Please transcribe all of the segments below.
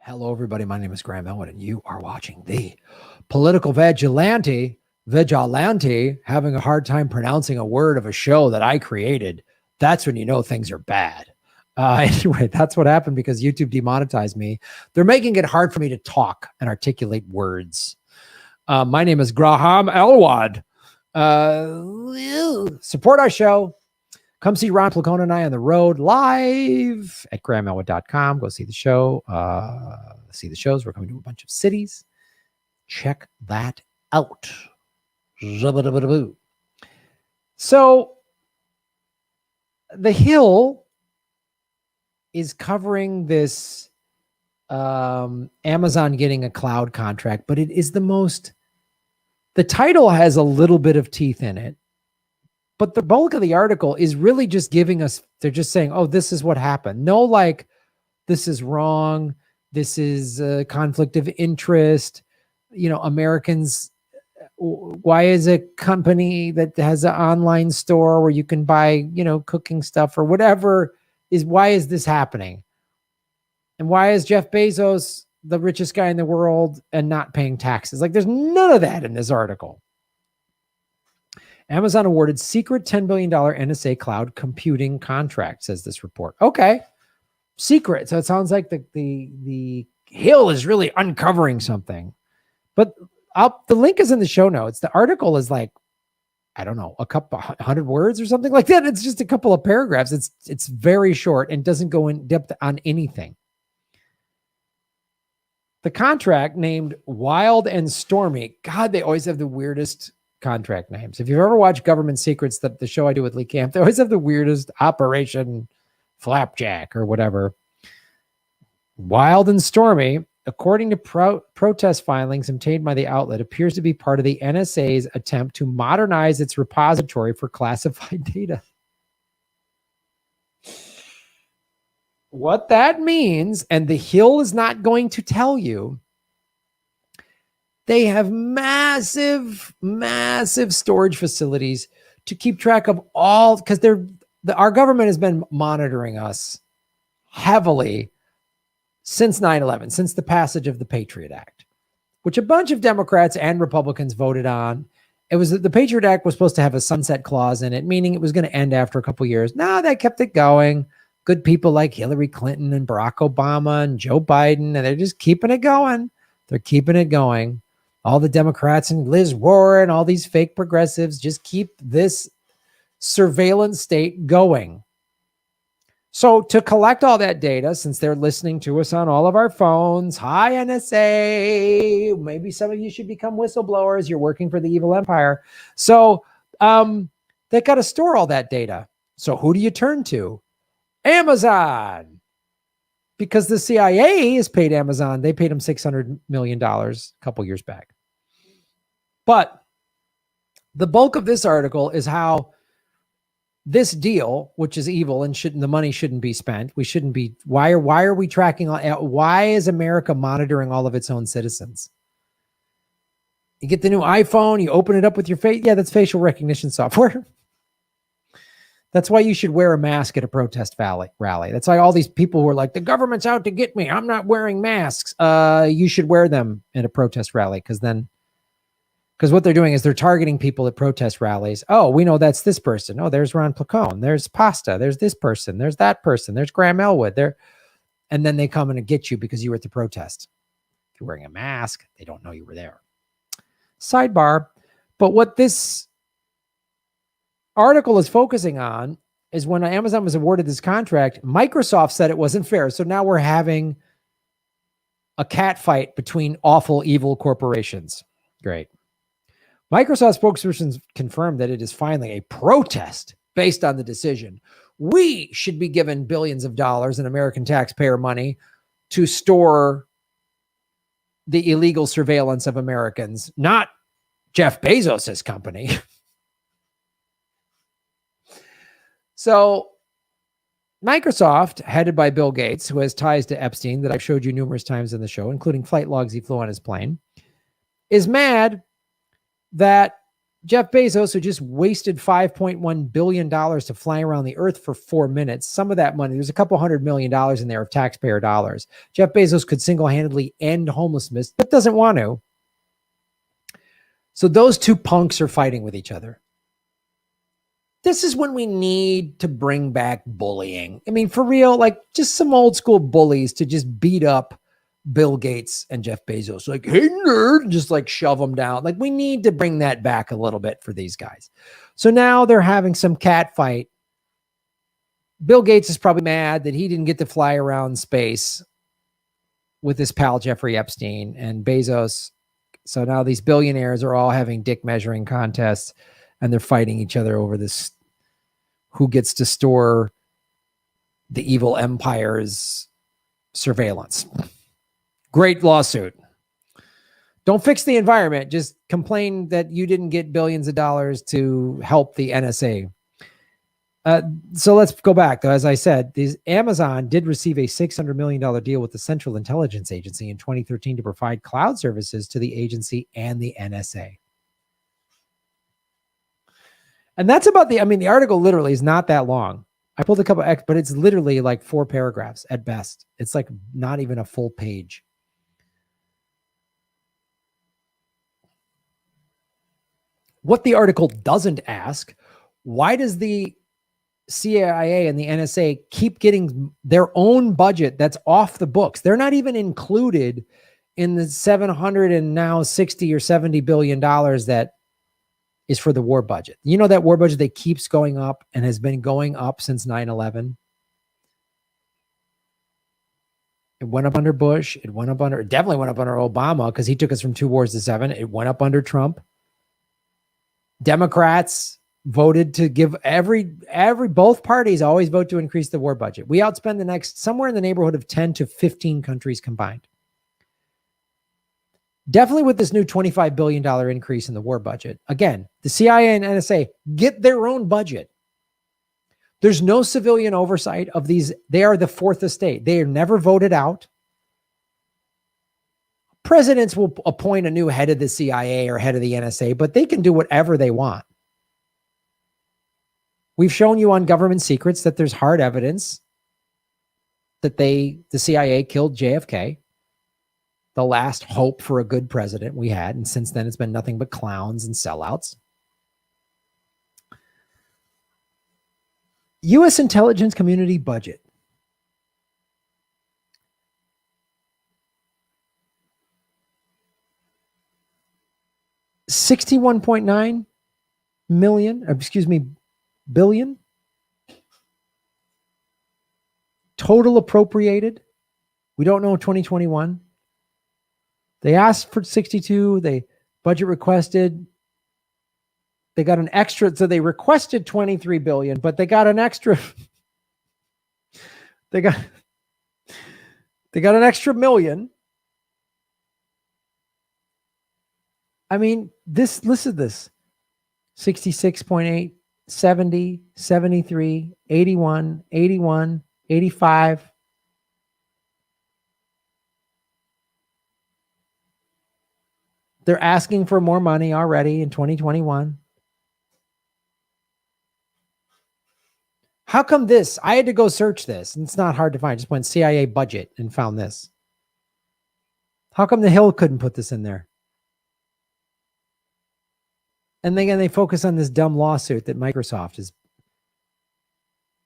Hello, everybody. My name is Graham Elwood, and you are watching the political vigilante having a hard time pronouncing a word of a show that I created. That's when you know things are bad. Anyway, that's what happened because YouTube demonetized me. They're making it hard for me to talk and articulate words. My name is Graham Elwood. Support our show. Come see Ron Placone and I on the road live at grahamelwood.com. Go see the show. See the shows. We're coming to a bunch of cities. Check that out. So The Hill is covering this Amazon getting a cloud contract, but it is the title has a little bit of teeth in it. But the bulk of the article is really just giving us, they're just saying, oh, this is what happened. No, like, this is wrong. This is a conflict of interest. You know, Americans, why is a company that has an online store where you can buy, you know, cooking stuff or whatever why is this happening? And why is Jeff Bezos the richest guy in the world and not paying taxes? Like, there's none of that in this article. Amazon awarded secret $10 billion NSA cloud computing contract, says this report. Okay, secret. So it sounds like the Hill is really uncovering something. But the link is in the show notes. The article is like, I don't know, a couple 100 words or something like that. It's just a couple of paragraphs. It's very short and doesn't go in depth on anything. The contract, named Wild and Stormy. God, they always have the weirdest contract names. If you've ever watched Government Secrets, the show I do with Lee Camp, they always have the weirdest Operation Flapjack or whatever. Wild and Stormy, according to protest filings obtained by the outlet, appears to be part of the NSA's attempt to modernize its repository for classified data. What that means, and the Hill is not going to tell you, they have massive storage facilities to keep track of all, because our government has been monitoring us heavily since 9/11, since the passage of the Patriot Act, which a bunch of Democrats and Republicans voted on. It was the Patriot Act was supposed to have a sunset clause in it, meaning it was going to end after a couple of years. No, they kept it going. Good people like Hillary Clinton and Barack Obama and Joe Biden, and they're just keeping it going. They're keeping it going. All the Democrats and Liz Warren, all these fake progressives, just keep this surveillance state going. So to collect all that data, since they're listening to us on all of our phones, hi NSA, maybe some of you should become whistleblowers. You're working for the evil empire. So they got to store all that data. So who do you turn to? Amazon. Because the CIA has paid Amazon. They paid them $600 million a couple years back. But the bulk of this article is how this deal, which is evil and the money shouldn't be spent. We shouldn't be. Why are we tracking? Why is America monitoring all of its own citizens? You get the new iPhone, you open it up with your face. Yeah, that's facial recognition software. That's why you should wear a mask at a protest rally. That's why all these people who are like, the government's out to get me, I'm not wearing masks. You should wear them at a protest rally because what they're doing is they're targeting people at protest rallies. Oh, we know that's this person. Oh, there's Ron Placone. There's Pasta. There's this person. There's that person. There's Graham Elwood. And then they come in and get you because you were at the protest. If you're wearing a mask, they don't know you were there. Sidebar. But what this article is focusing on is when Amazon was awarded this contract, Microsoft said it wasn't fair. So now we're having a cat fight between awful, evil corporations. Great. Microsoft spokespersons confirmed that it is finally a protest based on the decision. We should be given billions of dollars in American taxpayer money to store the illegal surveillance of Americans, not Jeff Bezos' company. So Microsoft, headed by Bill Gates, who has ties to Epstein that I've showed you numerous times in the show, including flight logs he flew on his plane, is mad that Jeff Bezos, who just wasted $5.1 billion to fly around the earth for 4 minutes. Some of that money, there's a couple $100 million in there of taxpayer dollars. Jeff Bezos could single-handedly end homelessness, but doesn't want to. So those two punks are fighting with each other. This is when we need to bring back bullying. I mean, for real, like just some old school bullies to just beat up Bill Gates and Jeff Bezos, like, hey, nerd, just like shove them down. Like, we need to bring that back a little bit for these guys. So now they're having some cat fight. Bill Gates is probably mad that he didn't get to fly around space with his pal Jeffrey Epstein and Bezos. So now these billionaires are all having dick measuring contests and they're fighting each other over this, who gets to store the evil empire's surveillance. Great lawsuit. Don't fix the environment. Just complain that you didn't get billions of dollars to help the NSA. So let's go back, though. As I said, Amazon did receive a $600 million deal with the Central Intelligence Agency in 2013 to provide cloud services to the agency and the NSA. And that's about the article literally is not that long. I pulled a couple, but it's literally like 4 paragraphs at best. It's like not even a full page. What the article doesn't ask, why does the CIA and the NSA keep getting their own budget that's off the books? They're not even included in the 700 and now 60 or 70 billion dollars that is for the war budget. You know, that war budget that keeps going up and has been going up since 9/11. It went up under Bush. It definitely went up under Obama because he took us from 2 wars to 7. It went up under Trump. Democrats voted to give both parties always vote to increase the war budget. We outspend the next somewhere in the neighborhood of 10 to 15 countries combined. Definitely with this new $25 billion increase in the war budget. Again, the CIA and NSA get their own budget. There's no civilian oversight of these. They are the fourth estate. They are never voted out. Presidents will appoint a new head of the CIA or head of the NSA, but they can do whatever they want. We've shown you on Government Secrets that there's hard evidence that the CIA killed JFK, the last hope for a good president we had. And since then, it's been nothing but clowns and sellouts. U.S. intelligence community budget. $61.9 billion. Total appropriated. We don't know 2021. They asked for 62. They budget requested. They got an extra. So they requested 23 billion, but they got an extra. They got an extra million. I mean, listen to this. 66.8, 70, 73, 81, 81, 85. They're asking for more money already in 2021. How come this? I had to go search this, and it's not hard to find. I just went CIA budget and found this. How come the Hill couldn't put this in there? And then again, they focus on this dumb lawsuit that Microsoft is.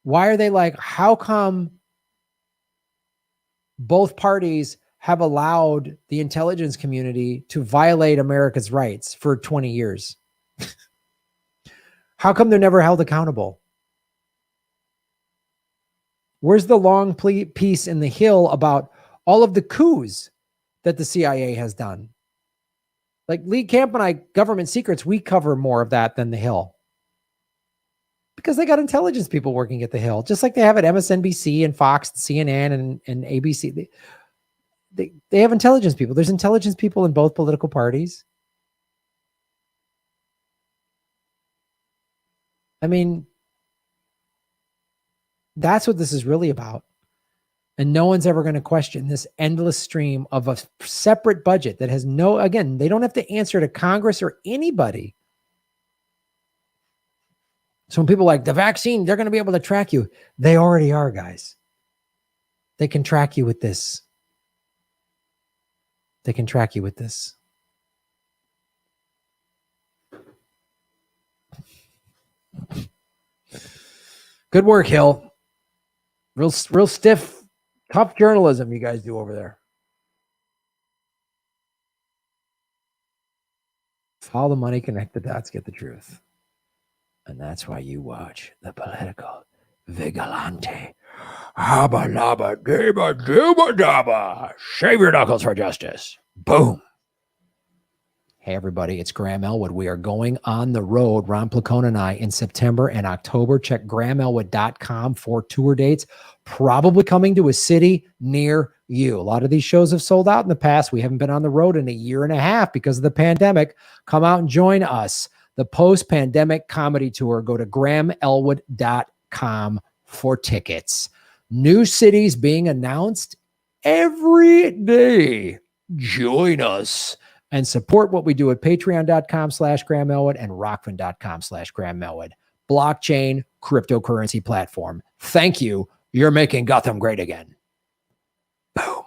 Why are they like, how come both parties have allowed the intelligence community to violate America's rights for 20 years? How come they're never held accountable? Where's the long piece in the Hill about all of the coups that the CIA has done? Like Lee Camp and I, Government Secrets, we cover more of that than the Hill. Because they got intelligence people working at the Hill, just like they have at MSNBC and Fox, and CNN and ABC. They have intelligence people. There's intelligence people in both political parties. I mean, that's what this is really about. And no one's ever going to question this endless stream of a separate budget that has again, they don't have to answer to Congress or anybody. So when people are like the vaccine, they're going to be able to track you. They already are, guys. They can track you with this. They can track you with this. Good work, Hill. Real stiff, tough journalism you guys do over there. Follow the money, connect the dots, get the truth. And that's why you watch the political vigilante. Habba labba dabba dabba dabba. Shave your knuckles for justice. Boom. Hey, everybody, it's Graham Elwood. We are going on the road, Ron Placone and I, in September and October. Check grahamelwood.com for tour dates, probably coming to a city near you. A lot of these shows have sold out in the past. We haven't been on the road in a year and a half because of the pandemic. Come out and join us. The post-pandemic comedy tour. Go to grahamelwood.com for tickets. New cities being announced every day. Join us and support what we do at patreon.com/Graham Elwood and rockfin.com/Graham Elwood. Blockchain cryptocurrency platform. Thank you. You're making Gotham great again. Boom.